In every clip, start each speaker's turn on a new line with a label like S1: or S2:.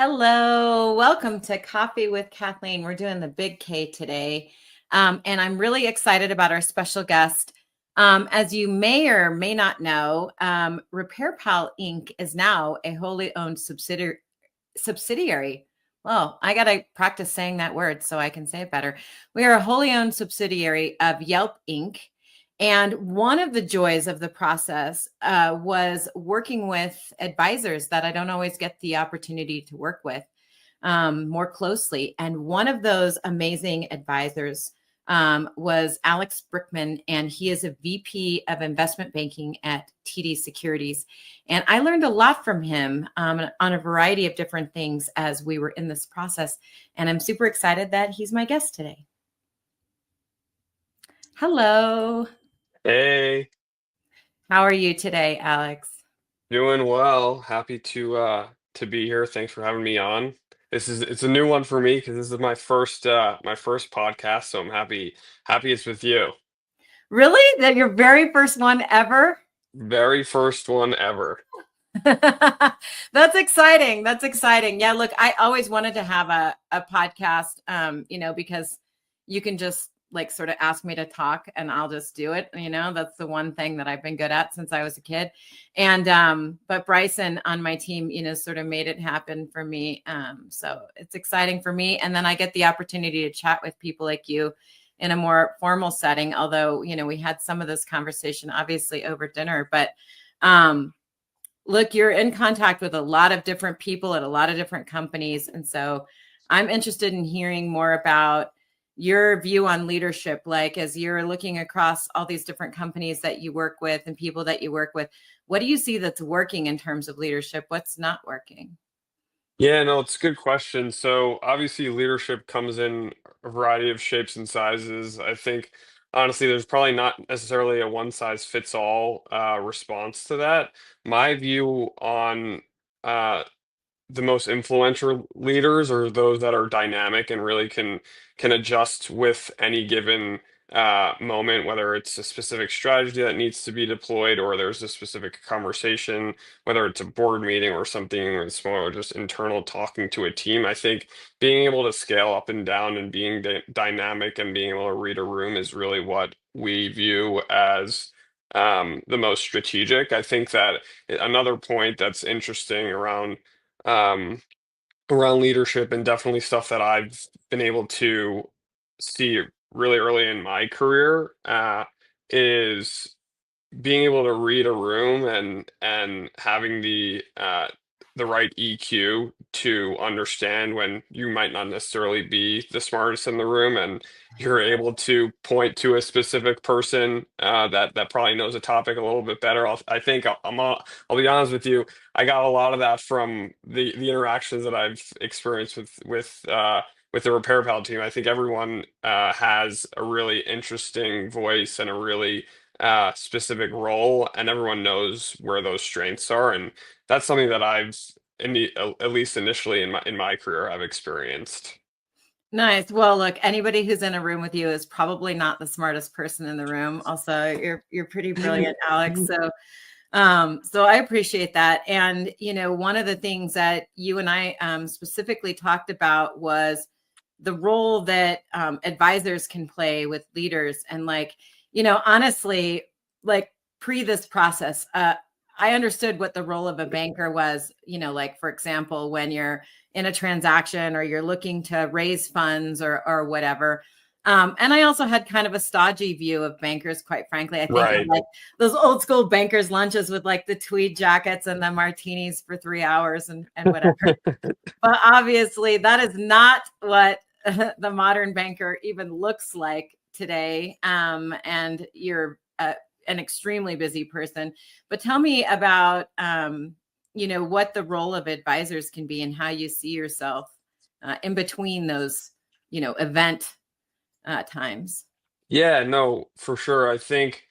S1: Hello, welcome to Coffee with Kathleen. We're doing the big K today. And I'm really excited about our special guest. As you may or may not know, RepairPal Inc. is now a wholly owned subsidiary. Well, I got to practice saying that word so I can say it better. We are a wholly owned subsidiary of Yelp Inc. And one of the joys of the process was working with advisors that I don't always get the opportunity to work with more closely. And one of those amazing advisors was Alex Brickman, and he is a VP of investment banking at TD Securities. And I learned a lot from him on a variety of different things as we were in this process. And I'm super excited that he's my guest today. Hello.
S2: Hey,
S1: How are you today, Alex?
S2: doing well. Happy to be here. Thanks for having me on. It's a new one for me because this is my first podcast, so I'm happy it's with you.
S1: Really? That your very first one ever?
S2: Very first one ever.
S1: That's exciting. That's exciting. Yeah, look, I always wanted to have a podcast, because you can just like sort of ask me to talk and I'll just do it. That's the one thing that I've been good at since I was a kid. And but Bryson on my team, sort of made it happen for me. So it's exciting for me. And then I get the opportunity to chat with people like you in a more formal setting, although, we had some of this conversation obviously over dinner, but look, you're in contact with a lot of different people at a lot of different companies. And so I'm interested in hearing more about your view on leadership. Like, as you're looking across all these different companies that you work with and people that you work with, what do you see that's working in terms of leadership? What's not working?
S2: Yeah, no, it's a good question. So obviously leadership comes in a variety of shapes and sizes. I think honestly, there's probably not necessarily a one size fits all response to that. My view on uh, the most influential leaders are those that are dynamic and really can adjust with any given moment, whether it's a specific strategy that needs to be deployed or there's a specific conversation, whether it's a board meeting or something small or just internal talking to a team. I think being able to scale up and down and being dynamic and being able to read a room is really what we view as the most strategic. I think that another point that's interesting um, around leadership and definitely stuff that I've been able to see really early in my career is being able to read a room and having the right EQ to understand when you might not necessarily be the smartest in the room, and you're able to point to a specific person that probably knows a topic a little bit better. I think I'll be honest with you. I got a lot of that from the interactions that I've experienced with the Repair Pal team. I think everyone has a really interesting voice and a really specific role, and everyone knows where those strengths are, and that's something that at least initially in my career, I've experienced.
S1: Nice. Well, look, anybody who's in a room with you is probably not the smartest person in the room. Also, you're pretty brilliant, Alex. So I appreciate that. And one of the things that you and I specifically talked about was the role that advisors can play with leaders. And honestly, like pre this process, I understood what the role of a banker was, like, for example, when you're in a transaction or you're looking to raise funds or whatever. And I also had kind of a stodgy view of bankers, quite frankly. I think of
S2: Right.
S1: like those old school bankers lunches with like the tweed jackets and the martinis for 3 hours and whatever. But obviously that is not what the modern banker even looks like today. And you're an extremely busy person. But tell me about, what the role of advisors can be and how you see yourself in between those, event times.
S2: Yeah, no, for sure. I think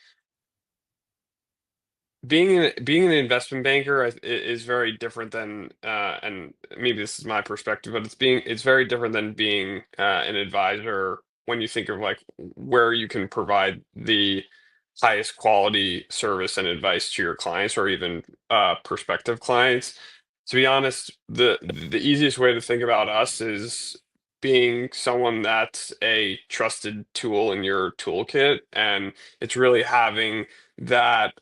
S2: being an investment banker is very different than and maybe this is my perspective, but it's very different than being an advisor when you think of like where you can provide the highest quality service and advice to your clients or even prospective clients. to be honest, the easiest way to think about us is being someone that's a trusted tool in your toolkit, and it's really having that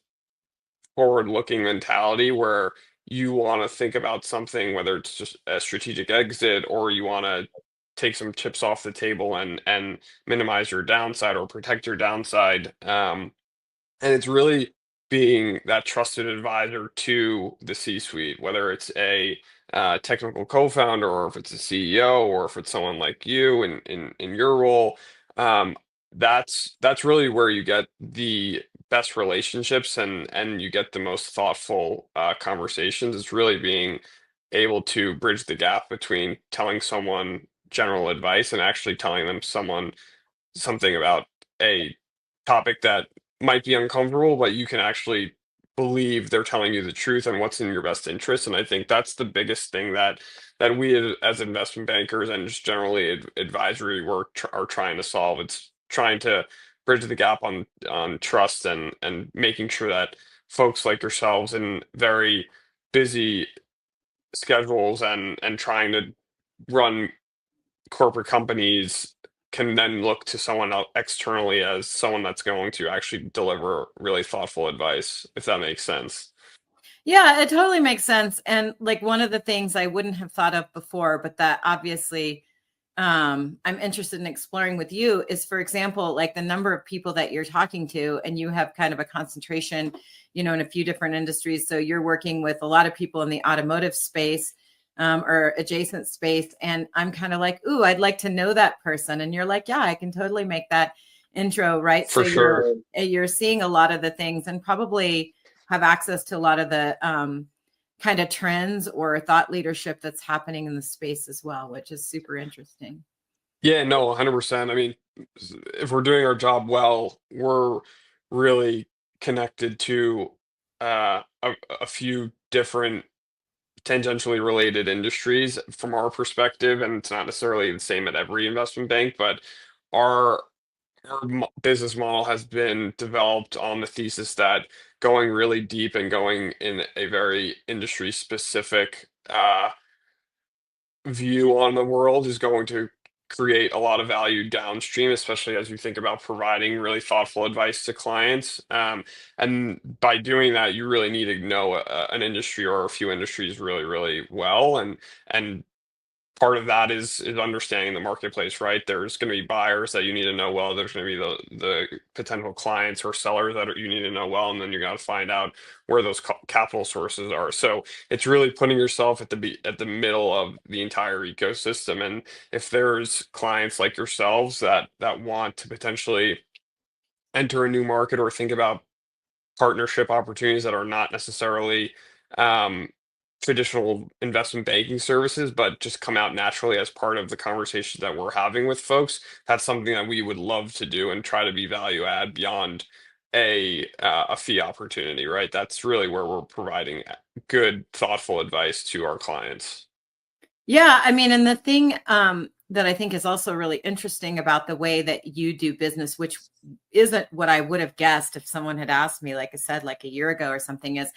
S2: forward-looking mentality where you want to think about something, whether it's just a strategic exit or you want to take some chips off the table and minimize your downside or protect your downside. And it's really being that trusted advisor to the C-suite, whether it's a technical co-founder or if it's a CEO or if it's someone like you in your role. Um, that's really where you get the best relationships and you get the most thoughtful conversations. It's really being able to bridge the gap between telling someone general advice and actually telling them something about a topic that might be uncomfortable, but you can actually believe they're telling you the truth and what's in your best interest. And I think that's the biggest thing that we as investment bankers and just generally advisory work are trying to solve. It's trying to bridge the gap on trust and making sure that folks like yourselves in very busy schedules and trying to run corporate companies can then look to someone externally as someone that's going to actually deliver really thoughtful advice, if that makes sense.
S1: Yeah, it totally makes sense. And like one of the things I wouldn't have thought of before, but that obviously I'm interested in exploring with you is, for example, like the number of people that you're talking to, and you have kind of a concentration, in a few different industries. So you're working with a lot of people in the automotive space or adjacent space. And I'm kind of like, ooh, I'd like to know that person. And you're like, yeah, I can totally make that intro, right? So
S2: For sure.
S1: you're seeing a lot of the things and probably have access to a lot of the kind of trends or thought leadership that's happening in the space as well, which is super interesting.
S2: Yeah, no, 100%. I mean, if we're doing our job well, we're really connected to a few different tangentially related industries from our perspective, and it's not necessarily the same at every investment bank, but our business model has been developed on the thesis that going really deep and going in a very industry specific view on the world is going to create a lot of value downstream, especially as you think about providing really thoughtful advice to clients. And by doing that, you really need to know an industry or a few industries really, really well. And part of that is understanding the marketplace, right? There's going to be buyers that you need to know well. There's going to be the potential clients or sellers that you need to know well, and then you got to find out where those capital sources are. So it's really putting yourself at the middle of the entire ecosystem. And if there's clients like yourselves that want to potentially enter a new market or think about partnership opportunities that are not necessarily um, traditional investment banking services, but just come out naturally as part of the conversation that we're having with folks. That's something that we would love to do and try to be value add beyond a fee opportunity, right? That's really where we're providing good, thoughtful advice to our clients.
S1: Yeah, I mean, and the thing that I think is also really interesting about the way that you do business, which isn't what I would have guessed if someone had asked me, like I said, like a year ago or something, is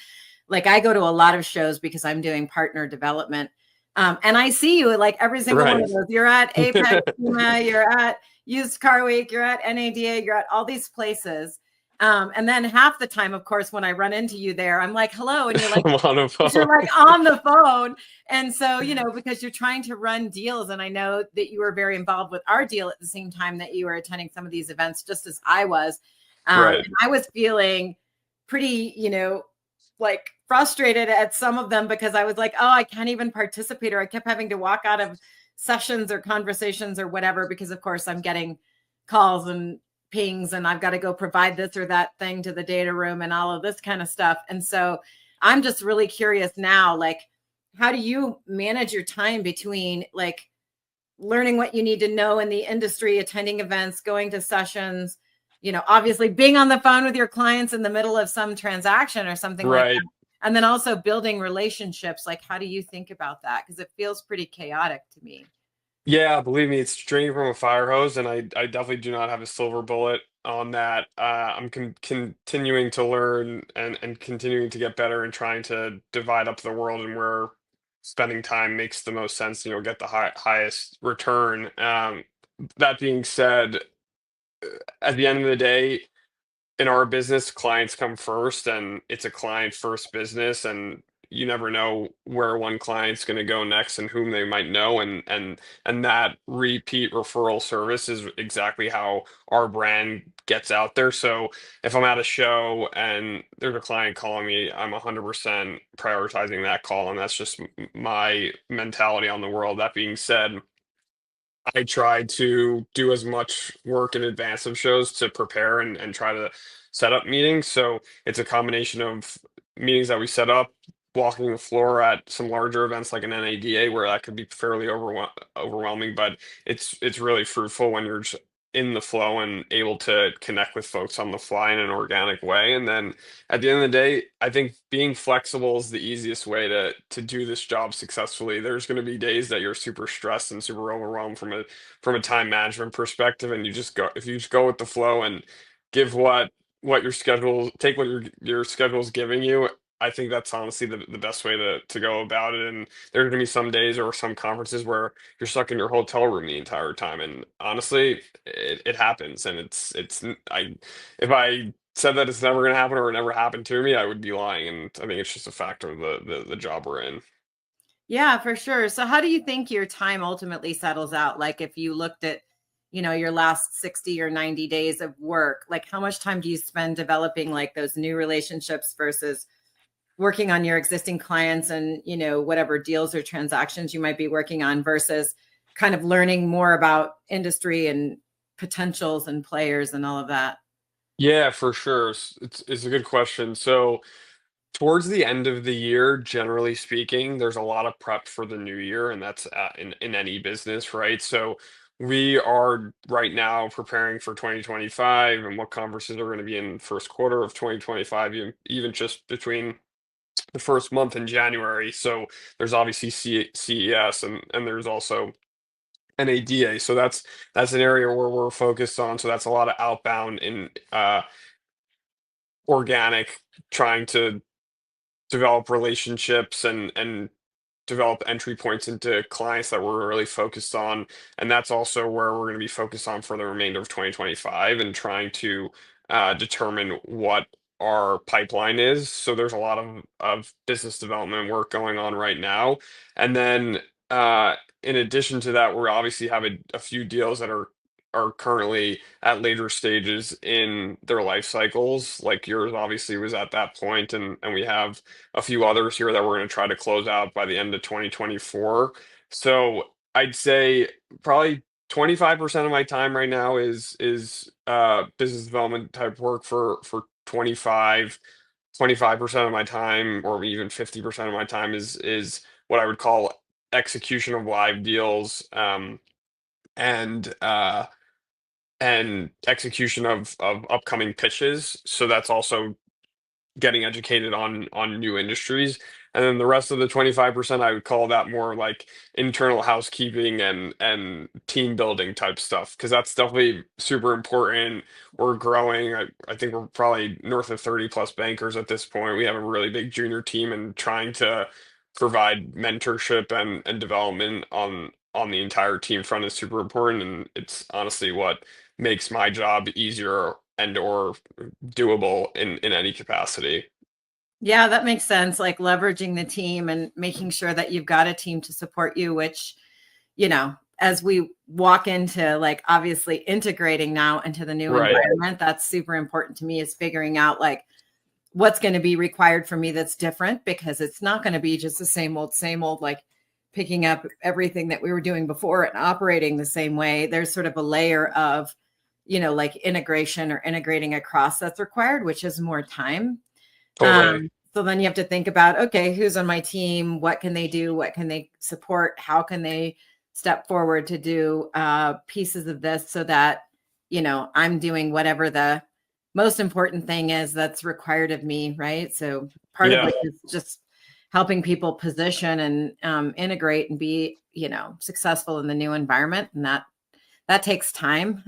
S1: like I go to a lot of shows because I'm doing partner development. And I see you at like every single one
S2: Right.
S1: of those. You're at APEC, SEMA, you're at Used Car Week, you're at NADA, you're at all these places. And then half the time, of course, when I run into you there, I'm like, hello. And you're like,
S2: I'm on a
S1: because you're
S2: phone.
S1: like on the phone. And so, because you're trying to run deals. And I know that you were very involved with our deal at the same time that you were attending some of these events, just as I was.
S2: Right.
S1: And I was feeling pretty, like frustrated at some of them because I was like, oh, I can't even participate, or I kept having to walk out of sessions or conversations or whatever, because of course I'm getting calls and pings and I've got to go provide this or that thing to the data room and all of this kind of stuff. And so I'm just really curious now, like, how do you manage your time between like learning what you need to know in the industry, attending events, going to sessions, obviously being on the phone with your clients in the middle of some transaction or something like
S2: Right.
S1: that. And then also building relationships. Like, how do you think about that? Because it feels pretty chaotic to me.
S2: Yeah, believe me, it's drinking from a fire hose, and I definitely do not have a silver bullet on that. I'm continuing to learn and continuing to get better and trying to divide up the world and where spending time makes the most sense and you'll get the highest return. That being said, at the end of the day, in our business, clients come first, and it's a client first business, and you never know where one client's going to go next and whom they might know, and that repeat referral service is exactly how our brand gets out there. So if I'm at a show and there's a client calling me, I'm 100% prioritizing that call, and that's just my mentality on the world. That being said, I try to do as much work in advance of shows to prepare and try to set up meetings. So it's a combination of meetings that we set up, walking the floor at some larger events like an NADA, where that could be fairly overwhelming, but it's really fruitful when you're just in the flow and able to connect with folks on the fly in an organic way. And then at the end of the day, I think being flexible is the easiest way to do this job successfully. There's going to be days that you're super stressed and super overwhelmed from a time management perspective, and you just go if you just go with the flow and give what your schedule take what your schedule is giving you. I think that's honestly the best way to go about it. And there are going to be some days or some conferences where you're stuck in your hotel room the entire time. And honestly, it happens. And I if I said that it's never going to happen or it never happened to me, I would be lying. And I think it's just a factor of the job we're in.
S1: Yeah, for sure. So how do you think your time ultimately settles out? Like if you looked at, your last 60 or 90 days of work, like how much time do you spend developing like those new relationships versus working on your existing clients and, whatever deals or transactions you might be working on versus kind of learning more about industry and potentials and players and all of that?
S2: Yeah, for sure. It's a good question. So towards the end of the year, generally speaking, there's a lot of prep for the new year, and that's in any business, right? So we are right now preparing for 2025 and what conferences are going to be in first quarter of 2025, even just between the first month in January. So there's obviously CES and there's also NADA. So that's an area where we're focused on. So that's a lot of outbound in organic, trying to develop relationships and develop entry points into clients that we're really focused on. And that's also where we're going to be focused on for the remainder of 2025 and trying to determine what our pipeline is. So there's a lot of business development work going on right now. And then in addition to that, we obviously have a few deals that are currently at later stages in their life cycles. Like yours obviously was at that point, and we have a few others here that we're going to try to close out by the end of 2024. So I'd say probably 25% of my time right now is business development type work for 25% of my time, or even 50% of my time is what I would call execution of live deals, and execution of upcoming pitches. So that's also getting educated on new industries. And then the rest of the 25%, I would call that more like internal housekeeping and team building type stuff, because that's definitely super important. We're growing. I think we're probably north of 30 plus bankers at this point. We have a really big junior team, and trying to provide mentorship and development on the entire team front is super important. And it's honestly what makes my job easier and or doable in any capacity.
S1: Yeah, that makes sense. Like leveraging the team and making sure that you've got a team to support you, which, as we walk into like obviously integrating now into the new
S2: Right.
S1: environment, that's super important to me is figuring out like what's going to be required for me that's different because it's not going to be just the same old, like picking up everything that we were doing before and operating the same way. There's sort of a layer of, like integration or integrating across that's required, which is more time.
S2: Totally.
S1: So then you have to think about, okay, who's on my team? What can they do? What can they support? How can they step forward to do pieces of this so that, I'm doing whatever the most important thing is that's required of me, right? So part of
S2: Yeah.
S1: it is just helping people position and integrate and be, successful in the new environment. And that takes time.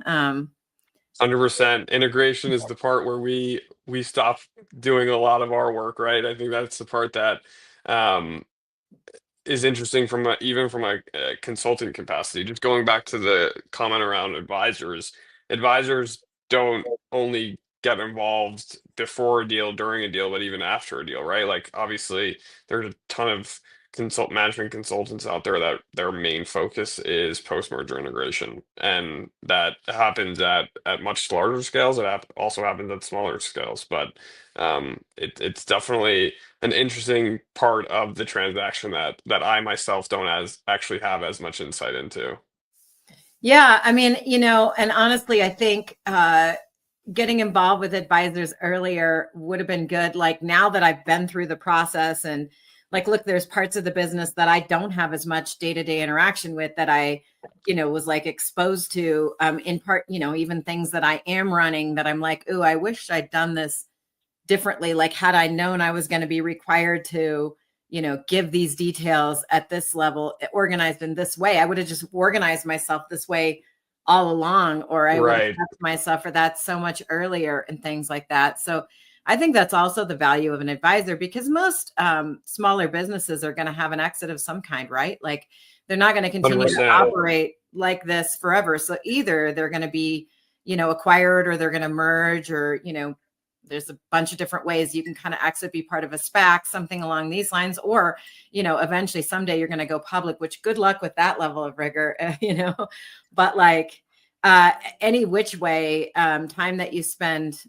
S2: 100%. Integration is the part where we stop doing a lot of our work, right? I think that's the part that um is interesting from even from a consulting capacity. Just going back to the comment around advisors, advisors don't only get involved before a deal, during a deal, but even after a deal, right? Like obviously, there's a ton of consult management consultants out there that their main focus is post-merger integration, and that happens at much larger scales. Also happens at smaller scales, but it's definitely an interesting part of the transaction that I myself don't as actually have as much insight into.
S1: Yeah, I mean, and honestly, I think getting involved with advisors earlier would have been good. Like now that I've been through the process and like, look, there's parts of the business that I don't have as much day-to-day interaction with that I, was like exposed to in part, even things that I am running that I'm like, oh, I wish I'd done this differently. Like had I known I was going to be required to, give these details at this level, organized in this way, I would have just organized myself this way all along, or I would have
S2: Right.
S1: prepped myself for that so much earlier and things like that. So I think that's also the value of an advisor because most smaller businesses are going to have an exit of some kind, right? Like they're not going to continue to
S2: 100%.
S1: operate like this forever. So either they're going to be, acquired or they're going to merge or, there's a bunch of different ways you can kind of exit, be part of a SPAC, something along these lines, or, eventually someday you're going to go public, which good luck with that level of rigor, but like any which way, time that you spend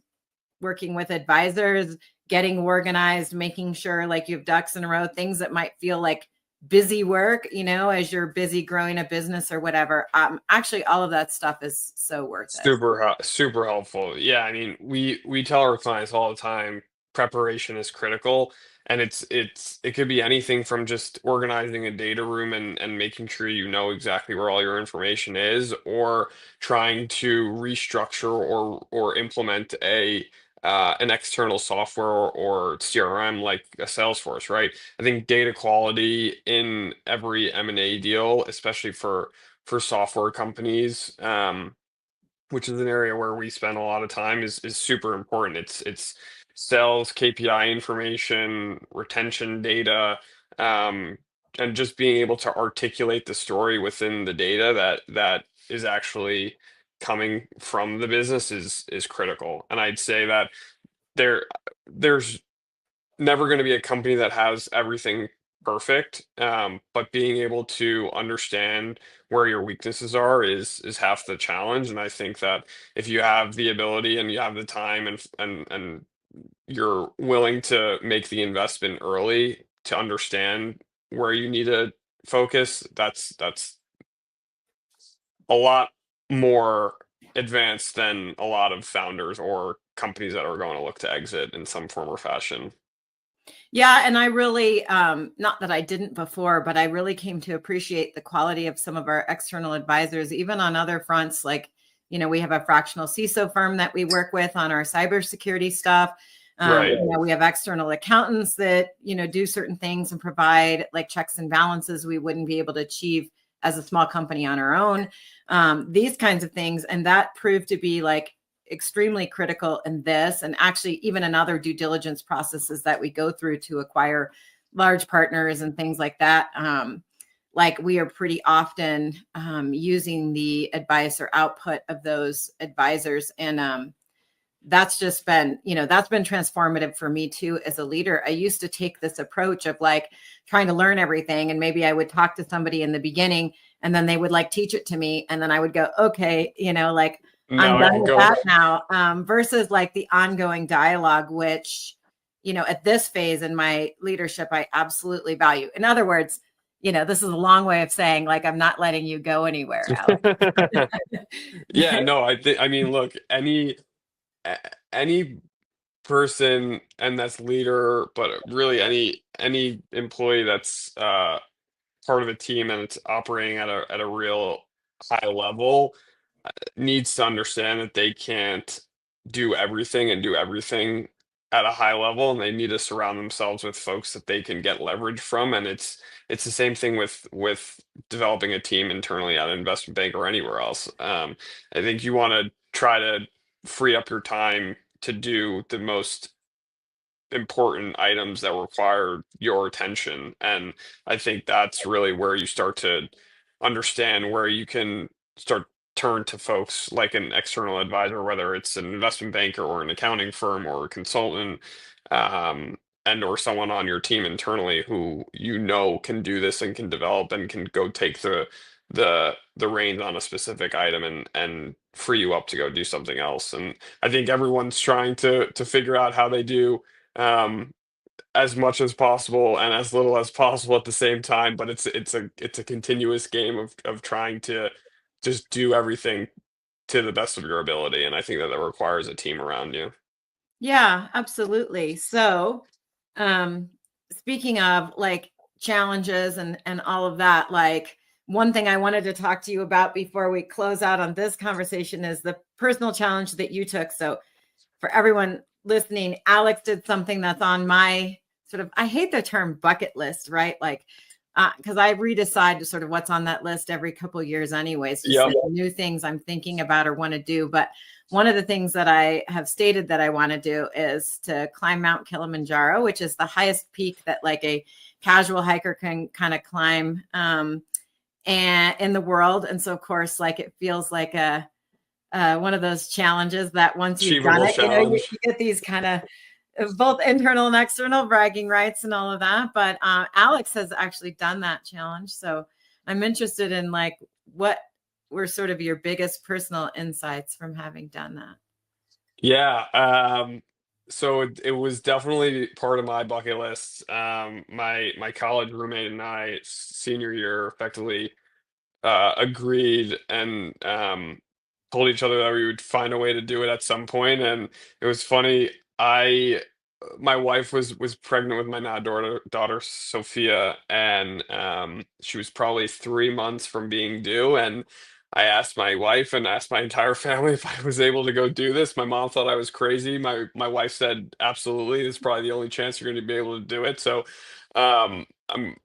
S1: working with advisors, getting organized, making sure like you have ducks in a row, things that might feel like busy work, as you're busy growing a business or whatever. Actually, all of that stuff is so worth it.
S2: Super helpful. Yeah, I mean, we tell our clients all the time, preparation is critical, and it could be anything from just organizing a data room and making sure you know exactly where all your information is, or trying to restructure or implement a an external software or CRM like a Salesforce, right? I think data quality in every M&A deal, especially for software companies. Which is an area where we spend a lot of time is super important. It's sales, KPI information, retention data, um, and just being able to articulate the story within the data that is actually coming from the business is critical. And I'd say that there there's never going to be a company that has everything perfect, but being able to understand where your weaknesses are is half the challenge. And I think that if you have the ability and you have the time and you're willing to make the investment early to understand where you need to focus, that's a lot more advanced than a lot of founders or companies that are going to look to exit in some form or fashion.
S1: Yeah, and I really, not that I didn't before, but I really came to appreciate the quality of some of our external advisors, even on other fronts. Like, we have a fractional CISO firm that we work with on our cybersecurity stuff.
S2: Right.
S1: We have external accountants that, do certain things and provide like checks and balances we wouldn't be able to achieve as a small company on our own. These kinds of things. And that proved to be like extremely critical in this and actually even in other due diligence processes that we go through to acquire large partners and things like that. Like we are pretty often using the advice or output of those advisors. And that's just been, that's been transformative for me too as a leader. I used to take this approach of like trying to learn everything. And maybe I would talk to somebody in the beginning and then they would like teach it to me. And then I would go, okay, like I'm
S2: Now I
S1: done
S2: can
S1: with
S2: go.
S1: that now. Versus like the ongoing dialogue, which, at this phase in my leadership, I absolutely value. In other words, this is a long way of saying like, I'm not letting you go anywhere, Alex.
S2: Yeah, no, I mean, look, any person and that's leader, but really any employee that's part of a team and it's operating at a real high level needs to understand that they can't do everything and do everything at a high level, and they need to surround themselves with folks that they can get leverage from. And it's the same thing with developing a team internally at an investment bank or anywhere else. I think you want to try to free up your time to do the most important items that require your attention. And I think that's really where you start to understand where you can start turn to folks like an external advisor, whether it's an investment banker or an accounting firm or a consultant, um, and or someone on your team internally who can do this and can develop and can go take the reins on a specific item and free you up to go do something else. And I think everyone's trying to figure out how they do um, as much as possible and as little as possible at the same time. But it's a continuous game of trying to just do everything to the best of your ability. And I think that that requires a team around you.
S1: Yeah, absolutely. So, um, speaking of like challenges and all of that, like one thing I wanted to talk to you about before we close out on this conversation is the personal challenge that you took. So, for everyone listening, Alex did something that's on my sort of, I hate the term bucket list, right? Like, because I redecide sort of what's on that list every couple of years, anyways, just
S2: Yep.
S1: like new things I'm thinking about or want to do. But one of the things that I have stated that I want to do is to climb Mount Kilimanjaro, which is the highest peak that like a casual hiker can kind of climb and in the world. And so, of course, like it feels like a one of those challenges that once you've done
S2: Achievable
S1: it,
S2: challenge.
S1: you get these kind of both internal and external bragging rights and all of that. But Alex has actually done that challenge. So I'm interested in like what were sort of your biggest personal insights from having done that.
S2: Yeah. So it was definitely part of my bucket list. My college roommate and I, senior year, effectively agreed and told each other that we would find a way to do it at some point. And it was funny. My wife was pregnant with my now daughter Sophia, and she was probably 3 months from being due. And I asked my wife and asked my entire family if I was able to go do this. My mom thought I was crazy. My wife said, absolutely, this is probably the only chance you're going to be able to do it. So um, I'm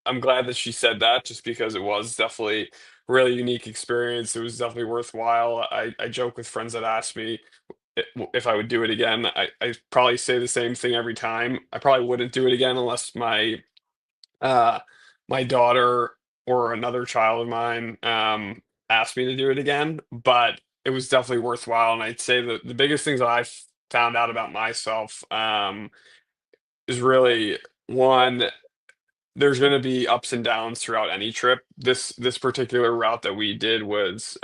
S2: I'm glad that she said that, just because it was definitely really unique experience. It was definitely worthwhile. I joke with friends that ask me if I would do it again. I probably say the same thing every time. I probably wouldn't do it again unless uh, my daughter or another child of mine asked me to do it again. But it was definitely worthwhile. And I'd say that the biggest things that found out about myself is really one, there's going to be ups and downs throughout any trip. This particular route that we did was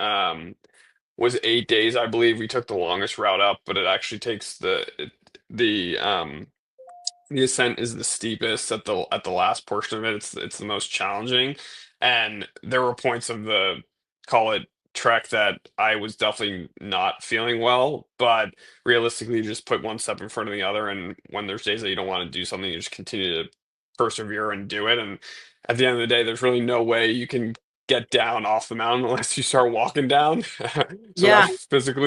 S2: 8 days, I believe. We took the longest route up, but it actually takes the ascent is the steepest at the last portion of it. It's the most challenging, and there were points of the call it trek that I was definitely not feeling well. But realistically, you just put one step in front of the other, and when there's days that you don't want to do something, you just continue to persevere and do it. And at the end of the day, there's really no way you can get down off the mountain unless you start walking down. So
S1: Yeah.
S2: that's a physical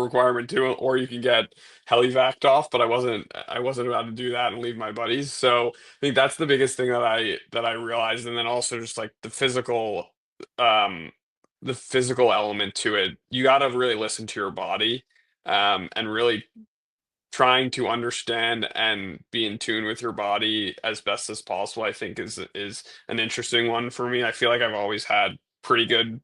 S2: requirement too, or you can get helivaced off, but I wasn't about to do that and leave my buddies. So I think that's the biggest thing that I realized. And then also just like um the physical element to it. You got to really listen to your body and really trying to understand and be in tune with your body as best as possible, I think is an interesting one for me. I feel like I've always had pretty good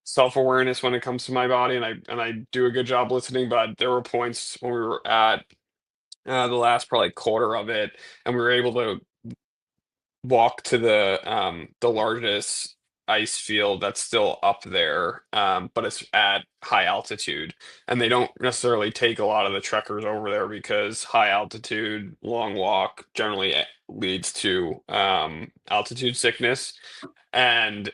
S2: self-awareness when it comes to my body, and I do a good job listening. But there were points when we were at the last probably quarter of it, and we were able to walk to the largest ice field that's still up there, but it's at high altitude, and they don't necessarily take a lot of the trekkers over there because high altitude, long walk generally leads to altitude sickness. And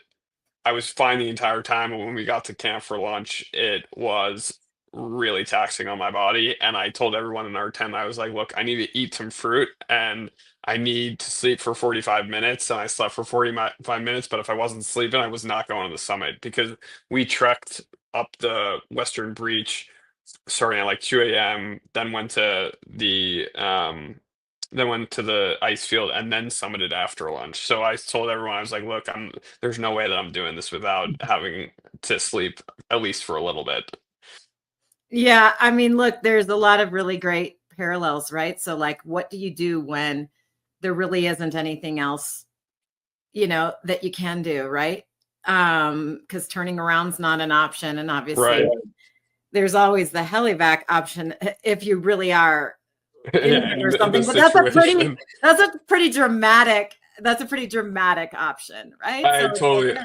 S2: I was fine the entire time, and when we got to camp for lunch, it was really taxing on my body. And I told everyone in our tent, I was like, "Look, I need to eat some fruit, and I need to sleep for 45 minutes." And I slept for 45 minutes, but if I wasn't sleeping, I was not going to the summit because we trekked up the Western Breach starting at like 2 a.m., then went to the ice field and then summited after lunch. So I told everyone, I was like, look, there's no way that I'm doing this without having to sleep at least for a little bit.
S1: Yeah. I mean, look, there's a lot of really great parallels, right? So like, what do you do when there really isn't anything else, that you can do, right? Because turning around's not an option. And obviously
S2: Right.
S1: there's always the helivac option if you really are
S2: Yeah,
S1: injured or
S2: in the
S1: something. But
S2: situation.
S1: that's a pretty dramatic option, right? So
S2: I
S1: it's like,
S2: totally,
S1: no.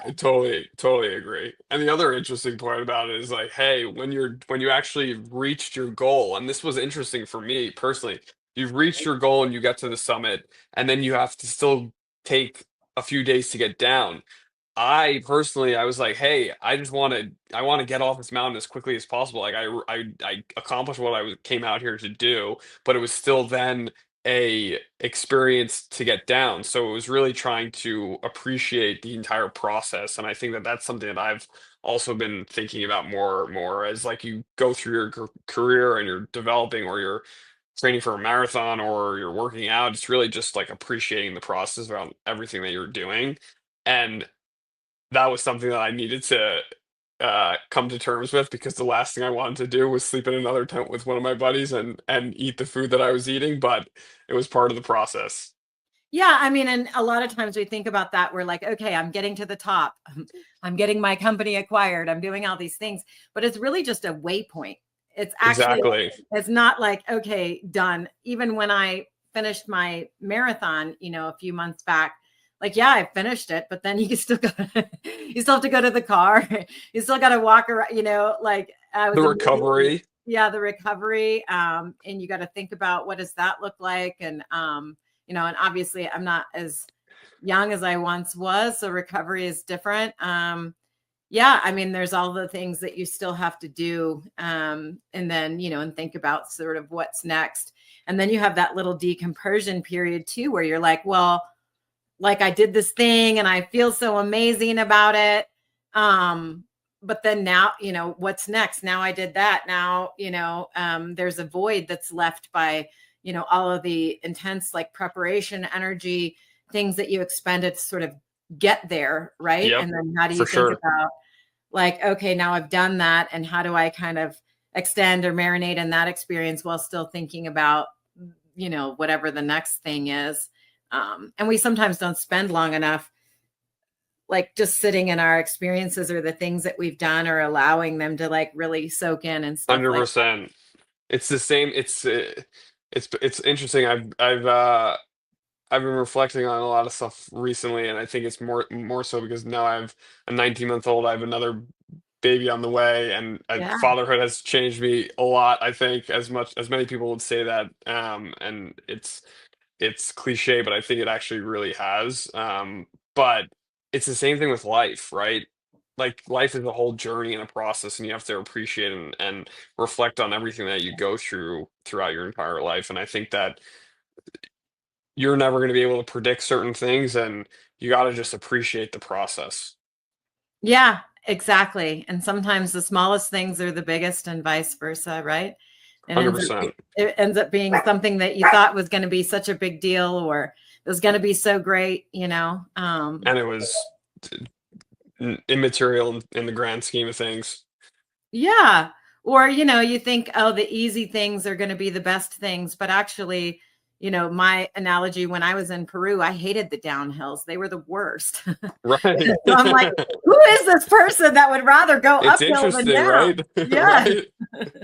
S2: totally agree. And the other interesting part about it is like, hey, when you actually reached your goal, and this was interesting for me personally, you've reached your goal and you get to the summit, and then you have to still take a few days to get down. I personally, I was like, hey, I want to get off this mountain as quickly as possible. Like I accomplished what came out here to do, but it was still then a experience to get down. So it was really trying to appreciate the entire process. And I think that that's something that I've also been thinking about more as like you go through your career and you're developing or you're training for a marathon or you're working out. It's really just like appreciating the process around everything that you're doing. And that was something that I needed to come to terms with because the last thing I wanted to do was sleep in another tent with one of my buddies and eat the food that I was eating, but it was part of the process.
S1: Yeah, I mean, and a lot of times we think about that. We're like, okay, I'm getting to the top. I'm getting my company acquired. I'm doing all these things, but it's really just a waypoint. It's actually,
S2: Exactly.
S1: it's not like, okay, done. Even when I finished my marathon, a few months back, like, yeah, I finished it, but then you still got, you still have to go to the car. You still got to walk around, like I was
S2: The
S1: immediately,
S2: recovery.
S1: yeah, the recovery. And you got to think about what does that look like? And obviously I'm not as young as I once was, so recovery is different. Yeah, I mean, there's all the things that you still have to do, and then and think about sort of what's next, and then you have that little decompression period too, where you're like, well, like I did this thing and I feel so amazing about it. But then now, what's next? Now I did that. Now, there's a void that's left by, all of the intense like preparation, energy, things that you expended to sort of get there. Right.
S2: Yep,
S1: And then how do you
S2: for
S1: think
S2: sure.
S1: about like, okay, now I've done that. And how do I kind of extend or marinate in that experience while still thinking about, whatever the next thing is. And we sometimes don't spend long enough, like just sitting in our experiences or the things that we've done or allowing them to like really soak in and stuff like that.
S2: 100%. It's the same. It's interesting. I've been reflecting on a lot of stuff recently, and I think it's more so because now I have a 19-month-old. I have another baby on the way, and
S1: Yeah.
S2: fatherhood has changed me a lot. I think as much as many people would say that, and it's cliche, but I think it actually really has. But it's the same thing with life, right? Like life is a whole journey and a process, and you have to appreciate and reflect on everything that you go through throughout your entire life. And I think that you're never going to be able to predict certain things, and you got to just appreciate the process.
S1: Yeah, exactly. And sometimes the smallest things are the biggest and vice versa, right? It ends up
S2: 100%.
S1: it ends up being something that you thought was going to be such a big deal or it was going to be so great.
S2: And it was immaterial in the grand scheme of things.
S1: Yeah. Or, you think, oh, the easy things are going to be the best things. But actually, my analogy when I was in Peru, I hated the downhills. They were the worst.
S2: Right.
S1: So I'm like, who is this person that would rather go
S2: It's
S1: uphill than
S2: interesting,
S1: down?
S2: right?
S1: Yeah.
S2: Right.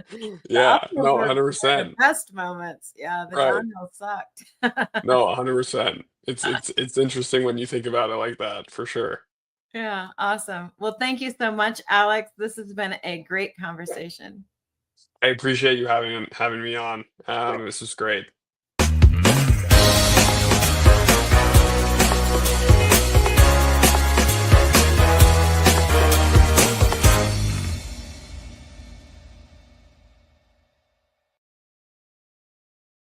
S1: The
S2: Yeah,
S1: uphills
S2: no,
S1: were the
S2: 100%.
S1: best moments. Yeah. The
S2: Right.
S1: downhill sucked.
S2: No, 100%. It's interesting when you think about it like that, for sure.
S1: Yeah. Awesome. Well, thank you so much, Alex. This has been a great conversation.
S2: I appreciate you having me on. This was great.